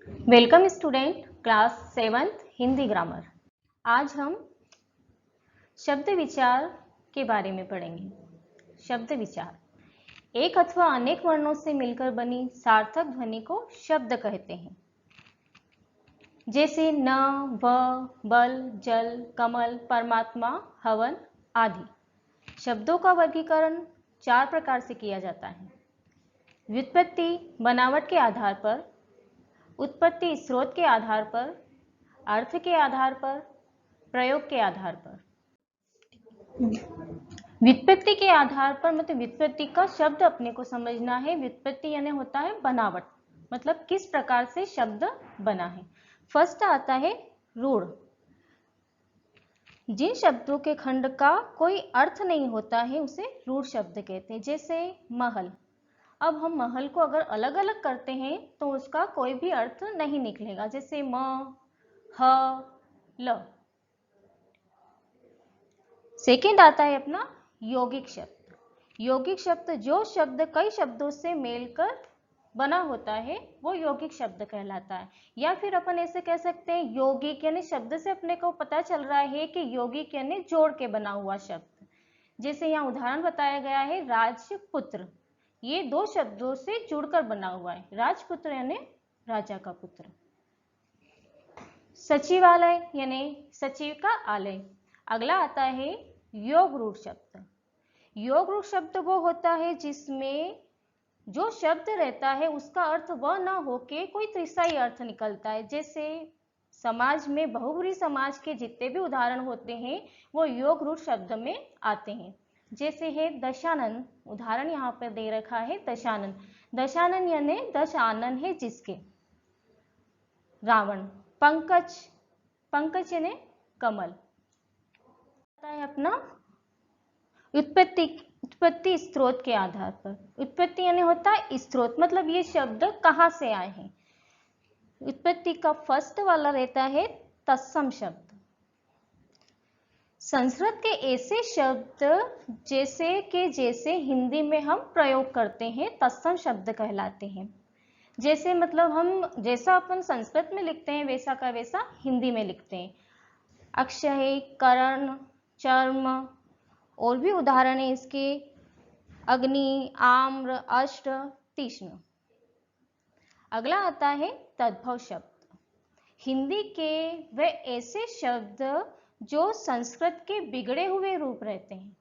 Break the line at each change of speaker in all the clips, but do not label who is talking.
Welcome student, class 7th Hindi grammar. आज हम शब्द विचार के बारे में पढ़ेंगे। शब्द विचार एक अथवा अनेक वर्णों से मिलकर बनी सार्थक ध्वनि को शब्द कहते हैं, जैसे न, व, बल, जल, कमल, परमात्मा, हवन आदि। शब्दों का वर्गीकरण 4 प्रकार से किया जाता है: व्युत्पत्ति, बनावट के आधार पर; उत्पत्ति, स्रोत के आधार पर; अर्थ के आधार पर; प्रयोग के आधार पर। व्युत्पत्ति के आधार पर मतलब व्युत्पत्ति का शब्द अपने को समझना है। व्युत्पत्ति यानी होता है बनावट, मतलब किस प्रकार से शब्द बना है। फर्स्ट आता है रूढ़। जिन शब्दों के खंड का कोई अर्थ नहीं होता है उसे रूढ़ शब्द कहते हैं। जैसे महल। अब हम महल को अगर अलग अलग करते हैं तो उसका कोई भी अर्थ नहीं निकलेगा। जैसे म, ह, ल। सेकेंड आता है अपना यौगिक शब्द। यौगिक शब्द जो शब्द कई शब्दों से मिलकर बना होता है वो यौगिक शब्द कहलाता है। या फिर अपन ऐसे कह सकते हैं यौगिक यानी शब्द से अपने को पता चल रहा है कि यौगिक यानी जोड़ के बना हुआ शब्द। जैसे यहाँ उदाहरण बताया गया है राजपुत्र, ये 2 शब्दों से जुड़कर बना हुआ है। राजपुत्र यानी राजा का पुत्र। सचिवालय यानी सचिव का आलय। अगला आता है योग रूढ़ शब्द। योग रूढ़ शब्द वो होता है जिसमें जो शब्द रहता है उसका अर्थ वह ना होके कोई तीसरा अर्थ निकलता है। जैसे समाज में बहुब्री समाज के जितने भी उदाहरण होते हैं वो योग रूढ़ शब्द में आते हैं। जैसे है दशानन, उदाहरण यहाँ पर दे रखा है दशानन। दशानन यानी 10 आनन है जिसके। रावण। पंकज, पंकज यानी कमल। आता है अपना उत्पत्ति स्रोत के आधार पर। उत्पत्ति यानी होता है स्रोत, मतलब ये शब्द कहाँ से आए हैं। उत्पत्ति का फर्स्ट वाला रहता है तत्सम शब्द। संस्कृत के ऐसे शब्द जैसे हिंदी में हम प्रयोग करते हैं तत्सम शब्द कहलाते हैं। जैसे मतलब हम जैसा अपन संस्कृत में लिखते हैं वैसा का वैसा हिंदी में लिखते हैं। अक्षय, कर्ण, चर्म और भी उदाहरण है इसके। अग्नि, आम्र, अष्ट, तीक्ष्ण। अगला आता है तद्भव शब्द। हिंदी के वे ऐसे शब्द जो संस्कृत के बिगड़े हुए रूप रहते हैं,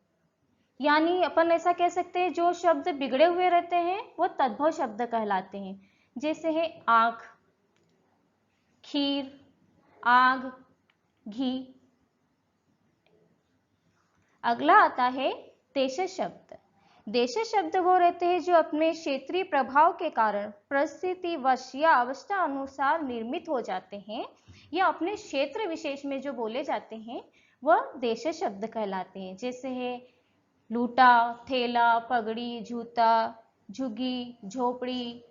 यानी अपन ऐसा कह सकते हैं जो शब्द बिगड़े हुए रहते हैं वो तद्भव शब्द कहलाते हैं। जैसे है आँख, खीर, आग, घी। अगला आता है देश शब्द। देश शब्द वो रहते हैं जो अपने क्षेत्रीय प्रभाव के कारण परिस्थितिवश या अवस्था अनुसार निर्मित हो जाते हैं या अपने क्षेत्र विशेष में जो बोले जाते हैं वह देश शब्द कहलाते हैं। जैसे है लूटा, थैला, पगड़ी, जूता, झुग्गी, झोपड़ी।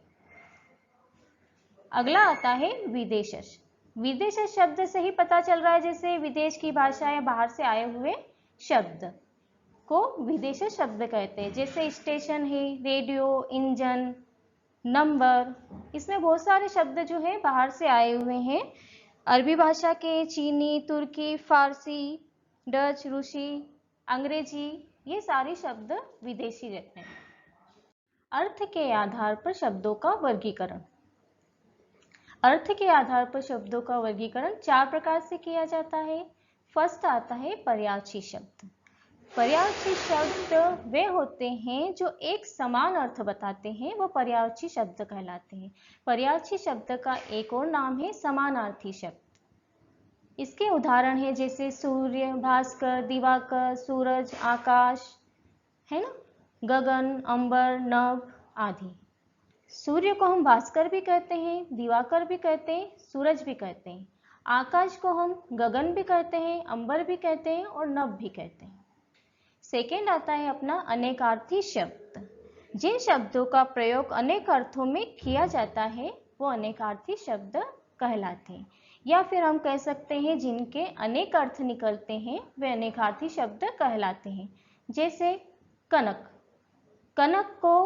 अगला आता है विदेश। विदेश शब्द से ही पता चल रहा है जैसे विदेश की भाषा या बाहर से आए हुए शब्द को विदेश शब्द कहते हैं। जैसे स्टेशन है, रेडियो, इंजन, नंबर। इसमें बहुत सारे शब्द जो है बाहर से आए हुए हैं। अरबी भाषा के चीनी, तुर्की, फारसी, डच, रूसी, अंग्रेजी, ये सारे शब्द विदेशी रहते हैं। अर्थ के आधार पर शब्दों का वर्गीकरण। अर्थ के आधार पर शब्दों का वर्गीकरण 4 प्रकार से किया जाता है। फर्स्ट आता है पर्यायवाची शब्द। पर्यायवाची शब्द वे होते हैं जो एक समान अर्थ बताते हैं, वो पर्यायवाची शब्द कहलाते हैं। पर्यायवाची शब्द का एक और नाम है समानार्थी शब्द। इसके उदाहरण है जैसे सूर्य, भास्कर, दिवाकर, सूरज, आकाश, है ना, गगन, अंबर, नभ आदि। सूर्य को हम भास्कर भी कहते हैं, दिवाकर भी कहते हैं, सूरज भी कहते हैं। आकाश को हम गगन भी कहते हैं, अंबर भी कहते हैं और नभ भी कहते हैं। सेकेंड आता है अपना अनेकार्थी शब्द। जिन शब्दों का प्रयोग अनेक अर्थों में किया जाता है वो अनेकार्थी शब्द कहलाते हैं। या फिर हम कह सकते हैं जिनके अनेक अर्थ निकलते हैं वे अनेकार्थी शब्द कहलाते हैं। जैसे कनक। कनक को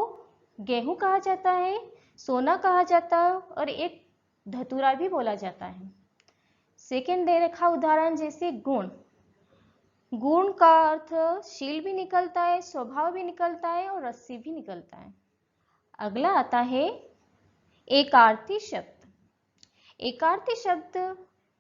गेहूं कहा जाता है, सोना कहा जाता है और एक धतूरा भी बोला जाता है। सेकेंड दे रखा उदाहरण जैसे गुण। गुण का अर्थ शील भी निकलता है, स्वभाव भी निकलता है और रस्सी भी निकलता है। अगला आता है एकार्थी शब्द। एकार्थी शब्द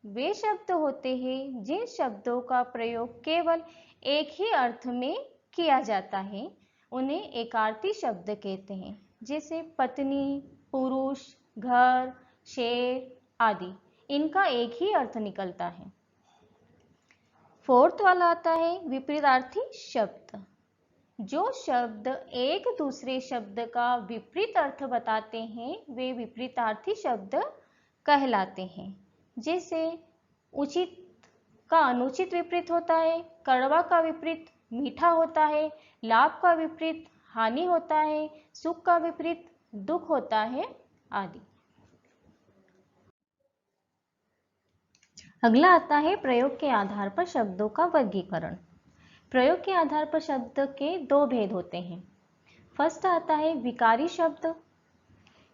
वे शब्द होते हैं जिन शब्दों का प्रयोग केवल एक ही अर्थ में किया जाता है, उन्हें एकार्थी शब्द कहते हैं। जैसे पत्नी, पुरुष, घर, शेर आदि, इनका एक ही अर्थ निकलता है। फोर्थ वाला आता है विपरीतार्थी शब्द। जो शब्द एक दूसरे शब्द का विपरीत अर्थ बताते हैं, वे विपरीतार्थी शब्द कहलाते हैं। जैसे उचित का अनुचित विपरीत होता है, कड़वा का विपरीत मीठा होता है, लाभ का विपरीत हानि होता है, सुख का विपरीत दुख होता है आदि। अगला आता है प्रयोग के आधार पर शब्दों का वर्गीकरण। प्रयोग के आधार पर शब्द के दो भेद होते हैं। फर्स्ट आता है विकारी शब्द।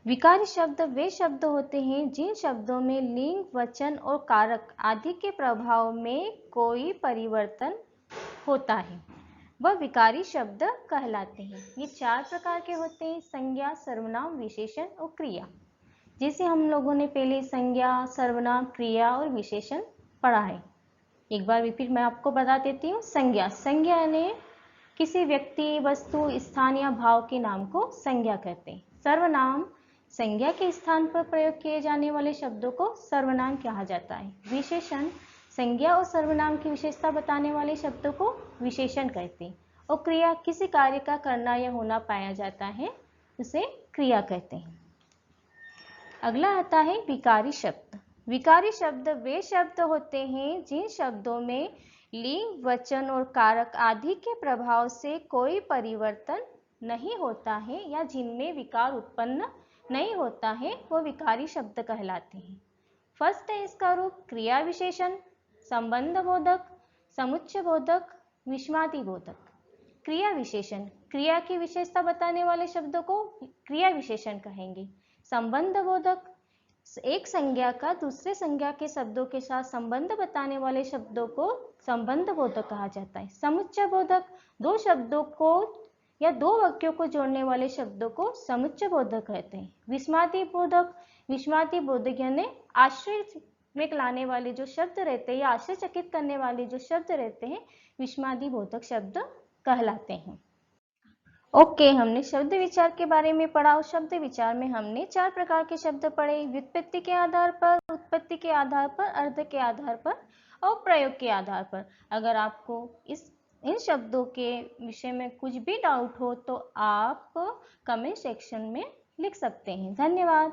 विकारी शब्द वे शब्द होते हैं जिन शब्दों में लिंग, वचन और कारक आदि के प्रभाव में कोई परिवर्तन होता है, वह विकारी शब्द कहलाते हैं। ये चार प्रकार के होते हैं: संज्ञा, सर्वनाम, विशेषण और क्रिया। जैसे हम लोगों ने पहले संज्ञा, सर्वनाम, क्रिया और विशेषण पढ़ा है। एक बार रिपीट मैं आपको बता देती हूँ। संज्ञा, संज्ञा यानी किसी व्यक्ति, वस्तु, स्थान या भाव के नाम को संज्ञा कहते हैं। सर्वनाम, संज्ञा के स्थान पर प्रयोग किए जाने वाले शब्दों को सर्वनाम कहा जाता है। विशेषण, संज्ञा और सर्वनाम की विशेषता बताने वाले शब्दों को विशेषण कहते हैं। और क्रिया, किसी कार्य का करना या होना पाया जाता है, उसे क्रिया कहते हैं। अगला आता है विकारी शब्द। विकारी शब्द वे शब्द होते हैं जिन शब्दों में लिंग, वचन और कारक आदि के प्रभाव से कोई परिवर्तन नहीं होता है या जिनमें विकार उत्पन्न नहीं होता है, वो विकारी शब्द कहलाते हैं। फर्स्ट है इसका रूप क्रिया विशेषण, संबंध बोधक, समुच्चय बोधक, विषमादि बोधक। क्रिया विशेषण, क्रिया की विशेषता बताने वाले शब्दों को क्रिया विशेषण कहेंगे। संबंध बोधक, एक संज्ञा का दूसरे संज्ञा के शब्दों के साथ संबंध बताने वाले शब्दों को संबंध बोधक कहा जाता है। समुच्चय बोधक, दो शब्दों को या दो वाक्यों को जोड़ने वाले शब्दों को समुच्चय बोधक कहते हैं। विषमादि बोधक, विषमादि बोधक यानी आश्चर्य में लाने वाले जो शब्द रहते हैं या आश्चर्यचकित करने वाले जो शब्द रहते हैं, विषमादि बोधक शब्द कहलाते हैं। ओके, हमने शब्द विचार के बारे में पढ़ा। और शब्द विचार में हमने चार प्रकार के शब्द पढ़े: व्युत्पत्ति के आधार पर, उत्पत्ति के आधार पर, अर्थ के आधार पर और प्रयोग के आधार पर। अगर आपको इन शब्दों के विषय में कुछ भी डाउट हो तो आप कमेंट सेक्शन में लिख सकते हैं। धन्यवाद।